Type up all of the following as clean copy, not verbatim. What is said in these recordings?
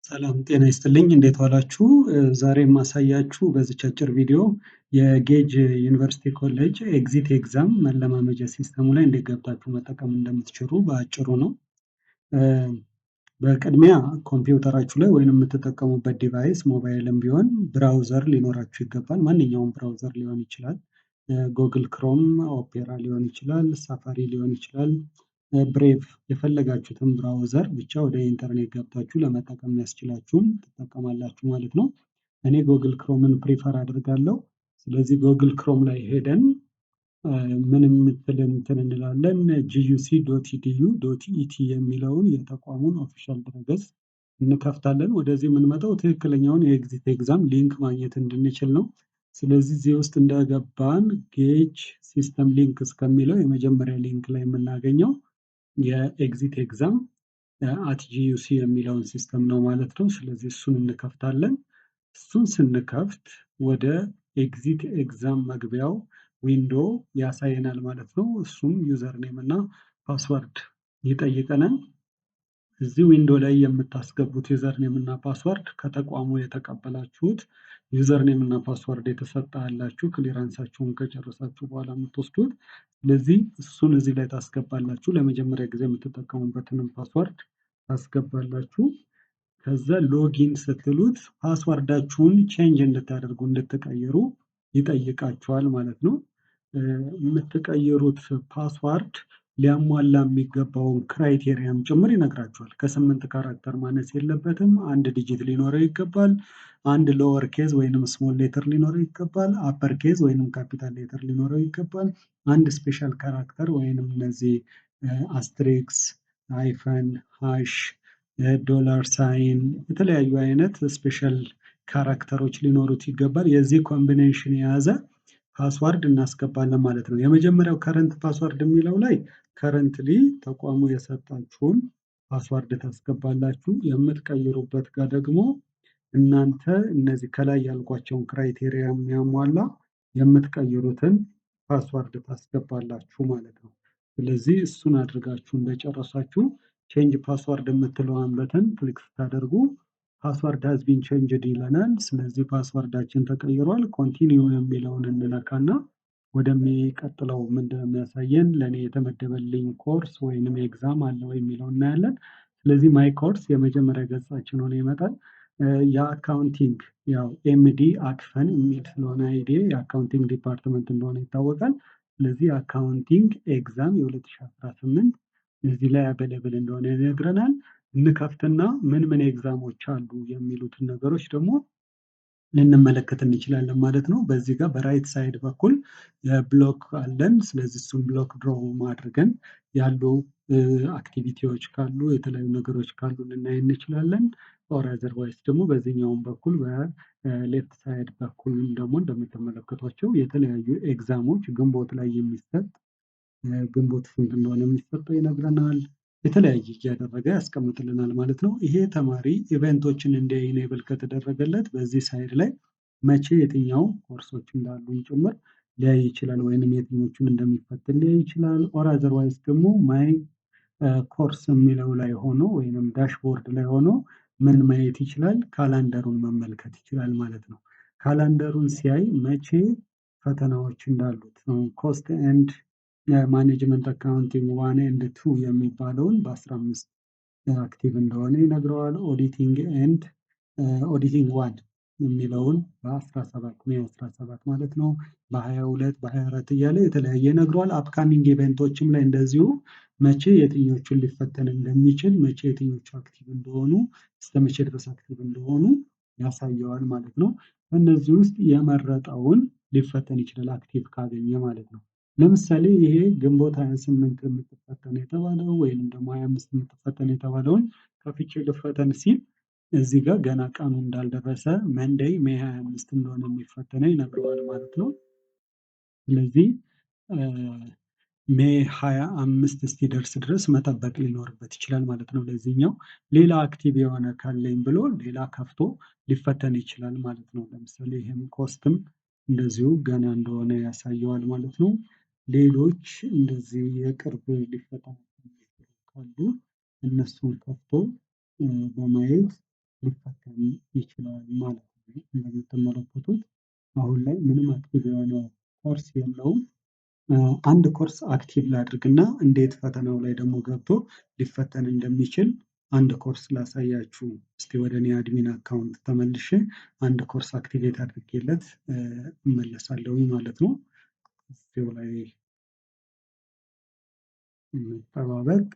ሰላም ጤና ይስጥልኝ እንዴት ዋላችሁ? ዛሬ የማሳያችሁ በዚች አጭር ቪዲዮ የጌጅ ዩኒቨርሲቲ ኮሌጅ ኤግዚት ኤግዛም መለማመጃ ሲስተሙ ላይ እንዴት ገብታችሁ መጠቀም እንደምትችሉ በአጭሩ ነው። በቅድሚያ ኮምፒውተራችሁ ላይ ወይም የምትጠቀሙበት ዲቫይስ ሞባይልም ቢሆን ብራውዘር ሊኖራችሁ ይገባል። ማንኛውም ብራውዘር ሊሆን ይችላል። ጎግል ክሮም፣ ኦፔራ ሊሆን ይችላል፣ ሳፋሪ ሊሆን ይችላል፣ ብሬቭ የፈለጋችሁትን ብራውዘር ብቻ ወደ ኢንተርኔት ገብታችሁ ለመጠቀም የሚያስችላችሁን ትጠቀማላችሁ ማለት ነው። እኔ ጎግል ክሮምን ፕሪፈር አድርጋለሁ። ስለዚህ ጎግል ክሮም ላይ ሄደን ምን እንትን እንላለን guc.edu.et የሚለውን የተቋሙን ኦፊሻል ድረገጽ እንከፍታለን። ወደዚህ የምንመጣው ትክክለኛውን የኤግዚት ኤግዛም ሊንክ ማግኘት እንድንችል ነው። ስለዚህ እዚህ ውስጥ እንደገባን ጌጅ ሲስተም ሊንክ እስከሚለው የመጀመሪያ ሊንክ ላይ የምናገኘው የኤግዚት ኤግዛም @guc የሚለውን ሲስተም ነው ማለት ነው። ስለዚህ እሱን እንከፍታለን። እሱን ስንከፍት ወደ ኤግዚት ኤግዛም መግቢያው ዊንዶ ያሳየናል ማለት ነው። እሱም ዩዘር ኔም እና ፓስወርድ ይጠይቀናል። እዚህ ዊንዶ ላይ የምታስገቡት ዩዘር ኔም እና ፓስወርድ ከተቋሙ የተቀበላችሁት ዩዘር ኔም እና ፓስወርድ የተሰጠ አላችሁ ክሊራንሳችሁን ከጨረሳችሁ በኋላ የምትወስዱት። ስለዚህ እሱን እዚህ ላይ ታስገባላችሁ። ለመጀመሪያ ጊዜ የምትጠቀሙበትንም ፓስወርድ ታስገባላችሁ። ከዛ ሎጊን ስትሉት ፓስወርዳችሁን ቼንጅ እንድታደርጉ እንድትቀይሩ ይጠይቃችኋል ማለት ነው። የምትቀይሩት ፓስዋርድ ሊያሟላ የሚገባውን ክራይቴሪያም ጭምር ይነግራችኋል። ከ8 ካራክተር ማነስ የለበትም። 1 ዲጂት ሊኖረው ይገባል። 1 ሎወር ኬዝ ወይንም ስሞል ሌተር ሊኖረው ይገባል። አፐር ኬዝ ወይንም ካፒታል ሌተር ሊኖረው ይገባል። 1 ስፔሻል ካራክተር ወይንም እነዚህ አስትሪክስ፣ ሃይፈን፣ ሃሽ፣ ዶላር ሳይን የተለያዩ አይነት ስፔሻል ካራክተሮች ሊኖሩት ይገባል። የዚህ ኮምቢኔሽን የያዘ ፓስዋርድ እናስገባለን ማለት ነው። የመጀመሪያው ከረንት ፓስዋርድ የሚለው ላይ ከረንትሊ ተቋሙ የሰጣችሁን ፓስዋርድ ታስገባላችሁ። የምትቀይሩበት ጋር ደግሞ እናንተ እነዚህ ከላይ ያልኳቸውን ክራይቴሪያ የሚያሟላ የምትቀይሩትን ፓስዋርድ ታስገባላችሁ ማለት ነው። ስለዚህ እሱን አድርጋችሁ እንደጨረሳችሁ ቼንጅ ፓስዋርድ የምትለዋን በተን ክሊክ ስታደርጉ ፓስዋርድ ሃዝ ቢን ቼንጅድ ይለናል። ስለዚህ ፓስዋርዳችን ተቀይሯል። ኮንቲኒው የሚለውን እንነካና ወደሚቀጥለው ምንድነው የሚያሳየን ለእኔ የተመደበልኝ ኮርስ ወይንም ኤግዛም አለ ወይ የሚለው እናያለን። ስለዚህ ማይ ኮርስ የመጀመሪያ ገጻችን ሆኖ ይመጣል። የአካውንቲንግ ያው ኤምዲ አክፈን የሚል ስለሆነ አይዲ የአካውንቲንግ ዲፓርትመንት እንደሆነ ይታወቃል። ስለዚህ አካውንቲንግ ኤግዛም የ2018 እዚህ ላይ አቬለብል እንደሆነ ይነግረናል። እንከፍትና ምን ኤግዛሞች አሉ የሚሉትን ነገሮች ደግሞ ልንመለከት እንችላለን ማለት ነው። በዚህ ጋር በራይት ሳይድ በኩል ብሎክ አለን። ስለዚህ እሱን ብሎክ ድሮው አድርገን ያሉ አክቲቪቲዎች ካሉ የተለያዩ ነገሮች ካሉ ልናይ እንችላለን። ኦር አዘርዋይስ ደግሞ በዚህኛውም በኩል በሌፍት ሳይድ በኩል ደግሞ እንደምትመለከቷቸው የተለያዩ ኤግዛሞች ግንቦት ላይ የሚሰጥ ግንቦት ስንት እንደሆነ የሚሰጠው ይነግረናል። የተለያየ እያደረገ ያስቀምጥልናል ማለት ነው። ይሄ ተማሪ ኢቨንቶችን እንዲያይ ኢኔብል ከተደረገለት በዚህ ሳይድ ላይ መቼ የትኛው ኮርሶች እንዳሉን ጭምር ሊያይ ይችላል፣ ወይንም የትኞቹን እንደሚፈትን ሊያይ ይችላል። ኦር አዘርዋይስ ደግሞ ማይ ኮርስ የሚለው ላይ ሆኖ ወይንም ዳሽቦርድ ላይ ሆኖ ምን ማየት ይችላል? ካላንደሩን መመልከት ይችላል ማለት ነው። ካላንደሩን ሲያይ መቼ ፈተናዎች እንዳሉት ኮስት ኤንድ ማኔጅመንት አካውንቲንግ 1 ኤንድ 2 የሚባለውን በ15 አክቲቭ እንደሆነ ይነግረዋል። ኦዲቲንግ 1 የሚለውን በ17 ሜይ 17 ማለት ነው። በ22 በ24 እያለ የተለያየ ይነግረዋል። አፕካሚንግ ኢቨንቶችም ላይ እንደዚሁ መቼ የትኞቹን ሊፈተን እንደሚችል መቼ የትኞቹ አክቲቭ እንደሆኑ እስከ መቼ ድረስ አክቲቭ እንደሆኑ ያሳየዋል ማለት ነው። ከእነዚህ ውስጥ የመረጠውን ሊፈተን ይችላል አክቲቭ ካገኘ ማለት ነው። ለምሳሌ ይሄ ግንቦት 28 የምትፈተን የተባለው ወይም ደግሞ 25 የምትፈተን የተባለውን ከፍቼ ልፈተን ሲል እዚህ ጋር ገና ቀኑ እንዳልደረሰ መንደይ ሜይ 25 እንደሆነ የሚፈተነው ይነግረዋል ማለት ነው። ስለዚህ ሜይ 25 እስኪደርስ ድረስ መጠበቅ ሊኖርበት ይችላል ማለት ነው። ለዚህኛው ሌላ አክቲቭ የሆነ ካለኝ ብሎ ሌላ ከፍቶ ሊፈተን ይችላል ማለት ነው። ለምሳሌ ይህም ኮስትም እንደዚሁ ገና እንደሆነ ያሳየዋል ማለት ነው። ሌሎች እንደዚህ የቅርብ ሊፈተኑ ካሉ እነሱን ከፍቶ በማየት ሊፈተን ይችላል ማለት ነው። እንደምትመለከቱት አሁን ላይ ምንም አክቲቭ የሆነ ኮርስ የለውም። አንድ ኮርስ አክቲቭ ላድርግና እንዴት ፈተናው ላይ ደግሞ ገብቶ ሊፈተን እንደሚችል አንድ ኮርስ ላሳያችሁ። እስቲ ወደ እኔ አድሚን አካውንት ተመልሼ አንድ ኮርስ አክቲቬት አድርጌለት እመለሳለሁኝ ማለት ነው። እዚሁ ላይ እንጠባበቅ።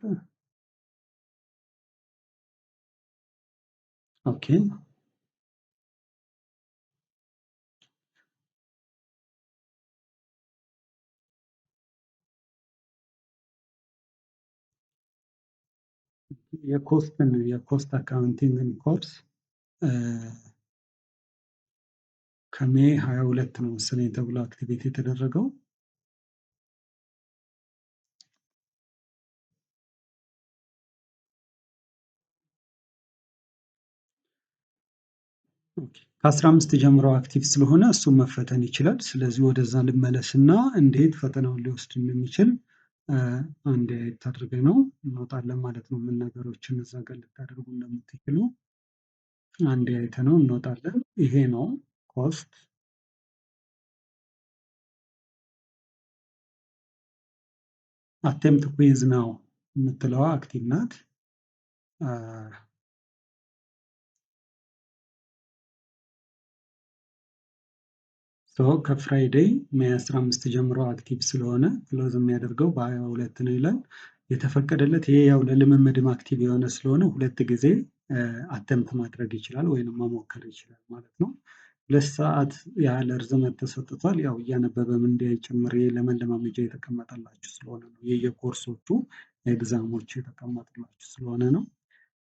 ኦኬ የኮስት አካውንቲንግን ኮርስ ከሜይ 22 ነው መሰለኝ ተብሎ አክቲቬት የተደረገው። ከ15 ጀምሮ አክቲቭ ስለሆነ እሱም መፈተን ይችላል። ስለዚህ ወደዛ ልመለስና እንዴት ፈተናውን ሊወስድ እንደሚችል አንድ አድርገ ነው እንወጣለን ማለት ነው። ምን ነገሮችን እዛ ጋር ልታደርጉ እንደምትችሉ አንድ አይተነው እንወጣለን። ይሄ ነው ኮስት። አቴምፕት ኩዊዝ ነው የምትለዋ አክቲቭ ናት። ከፍራይዴይ ሜይ 15 ጀምሮ አክቲቭ ስለሆነ ክሎዝ የሚያደርገው በ22 ነው ይላል። የተፈቀደለት ይሄ ያው ለልምምድም አክቲቭ የሆነ ስለሆነ 2 ጊዜ አተምፕት ማድረግ ይችላል ወይም መሞከር ይችላል ማለት ነው። 2 ሰዓት ያህል ርዝመት ተሰጥቷል። ያው እያነበበም እንዳይጨምር ለመለማመጃ የተቀመጠላችሁ ስለሆነ ነው። የየኮርሶቹ ኤግዛሞች የተቀመጠላችሁ ስለሆነ ነው።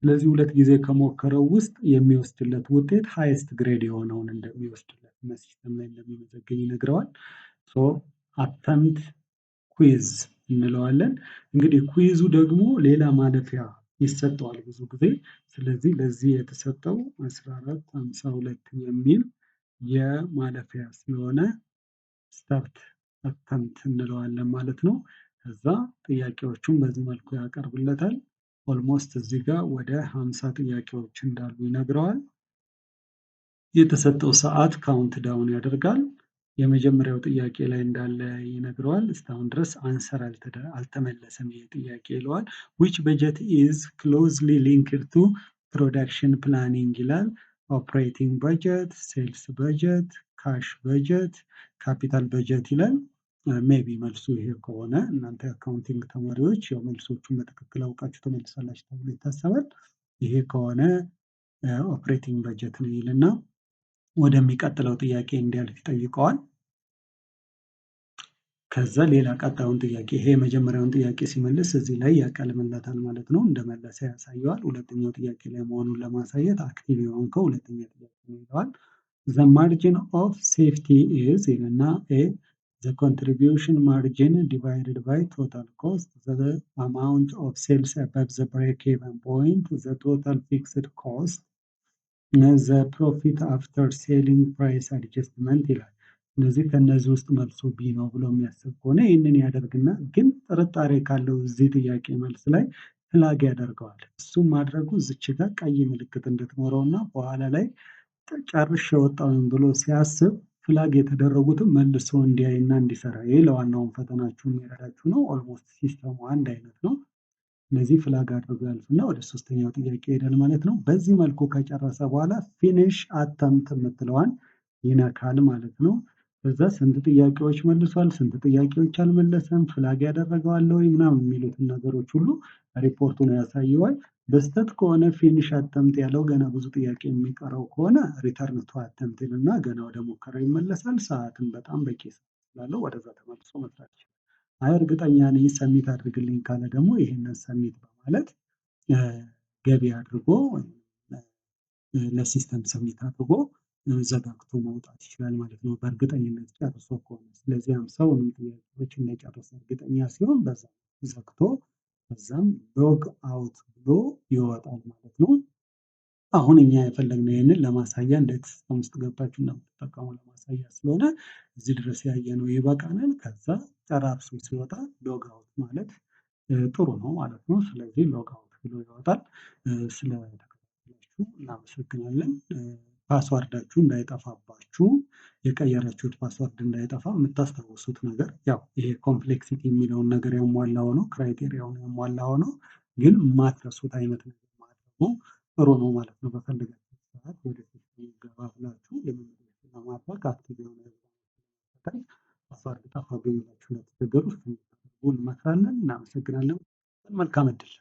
ስለዚህ 2 ጊዜ ከሞከረው ውስጥ የሚወስድለት ውጤት ሃይስት ግሬድ የሆነውን እንደሚወስድለት ሲስተም ላይ እንደሚመዘግብ ይነግረዋል። አተምፕት ኩዊዝ እንለዋለን። እንግዲህ ኩዊዙ ደግሞ ሌላ ማለፊያ ይሰጠዋል ብዙ ጊዜ። ስለዚህ ለዚህ የተሰጠው 1452 የሚል የማለፊያ ስለሆነ ስታርት አተምፕት እንለዋለን ማለት ነው። ከዛ ጥያቄዎቹን በዚህ መልኩ ያቀርብለታል። ኦልሞስት እዚህ ጋር ወደ 50 ጥያቄዎች እንዳሉ ይነግረዋል። የተሰጠው ሰዓት ካውንት ዳውን ያደርጋል። የመጀመሪያው ጥያቄ ላይ እንዳለ ይነግረዋል። እስካሁን ድረስ አንሰር አልተመለሰም ይሄ ጥያቄ ይለዋል። ዊች በጀት ኢዝ ክሎዝሊ ሊንክድ ቱ ፕሮዳክሽን ፕላኒንግ ይላል። ኦፕሬቲንግ በጀት፣ ሴልስ በጀት፣ ካሽ በጀት፣ ካፒታል በጀት ይላል። ሜቢ መልሱ ይሄ ከሆነ እናንተ የአካውንቲንግ ተማሪዎች ያው መልሶቹን በትክክል አውቃችሁ ተመልሳላችሁ ተብሎ ይታሰባል። ይሄ ከሆነ ኦፕሬቲንግ በጀት ነው ይልና ወደሚቀጥለው ጥያቄ እንዲያልፍ ይጠይቀዋል። ከዛ ሌላ ቀጣዩን ጥያቄ ይሄ የመጀመሪያውን ጥያቄ ሲመልስ እዚህ ላይ ያቀልምለታል ማለት ነው። እንደመለሰ ያሳየዋል። ሁለተኛው ጥያቄ ላይ መሆኑን ለማሳየት አክቲቭ የሆንከው ሁለተኛ ጥያቄ ነው ይለዋል። ዘ ማርጂን ኦፍ ሴፍቲ ኢዝ ይልና the contribution margin divided by total cost, the amount of sales above the break-even point, the total fixed cost, the profit after selling price adjustment ይላል። እነዚህ ከነዚህ ውስጥ መልሱ ቢ ነው ብሎ የሚያስብ ከሆነ ይህንን ያደርግና ግን ጥርጣሬ ካለው እዚህ ጥያቄ መልስ ላይ ፍላግ ያደርገዋል። እሱም ማድረጉ እዚች ጋር ቀይ ምልክት እንድትኖረውና በኋላ ላይ ጨርሼ ወጣሁኝ ብሎ ሲያስብ ፍላግ የተደረጉትን መልሶ እንዲያይና እንዲሰራ። ይሄ ለዋናውን ፈተናችሁ የሚረዳችሁ ነው። ኦልሞስት ሲስተሙ አንድ አይነት ነው። ስለዚህ ፍላግ አድርጎ ያልፍና ወደ ሶስተኛው ጥያቄ ይሄዳል ማለት ነው። በዚህ መልኩ ከጨረሰ በኋላ ፊኒሽ አተምፕት የምትለዋን ይነካል ማለት ነው። ከዛ ስንት ጥያቄዎች መልሷል፣ ስንት ጥያቄዎች አልመለሰም፣ ፍላግ ያደረገዋል ወይ ምናምን የሚሉትን ነገሮች ሁሉ ሪፖርቱ ነው ያሳየዋል። በስተት ከሆነ ፊኒሽ አተምፕት ያለው ገና ብዙ ጥያቄ የሚቀረው ከሆነ ሪተርን ቱ አተምፕት ይልና ገና ወደ ሙከራው ይመለሳል። ሰዓትን በጣም በቂ ስላለው ወደዛ ተመልሶ መስራት ይችላል። አይ እርግጠኛ ነኝ ሰሚት አድርግልኝ ካለ ደግሞ ይሄንን ሰሚት በማለት ገቢ አድርጎ ለሲስተም ሰሚት አድርጎ ዘጋግቶ መውጣት ይችላል ማለት ነው፣ በእርግጠኝነት ጨርሶ ከሆነ። ስለዚህ ሰውንም ጥያቄዎች እንደጨረሰ እርግጠኛ ሲሆን በዛ ዘግቶ ከዛም ሎግ አውት ብሎ ይወጣል ማለት ነው። አሁን እኛ የፈለግነው ይህንን ለማሳያ እንዴት ሲስተም ውስጥ ገብታችሁ እንደምትጠቀሙ ለማሳያ ስለሆነ እዚህ ድረስ ያየነው ይበቃናል። ከዛ ጨራርሶ ሲወጣ ሎግ አውት ማለት ጥሩ ነው ማለት ነው። ስለዚህ ሎግ አውት ብሎ ይወጣል። ስለተከታተላችሁ ስለተከታተላችሁ እናመሰግናለን። ፓስዋርዳችሁ እንዳይጠፋባችሁ የቀየራችሁት ፓስዋርድ እንዳይጠፋ የምታስታውሱት ነገር ያው ይሄ ኮምፕሌክሲቲ የሚለውን ነገር ያሟላ ሆኖ ክራይቴሪያውን ያሟላ ሆኖ ግን የማትረሱት አይነት ነገር ማድረጉ ጥሩ ነው ማለት ነው። በፈለጋችሁት ሰዓት ወደ ሲስተሙ ገባ ብላችሁ ልምምዶችን ለማድረግ አክቲቭ የሆነ ለመጠቀም ፓስዋርድ ጠፋብኝ ብላችሁ ለተቸገሩ እሱን እንድታደርጉ እንመክራለን። እናመሰግናለን። መልካም እድል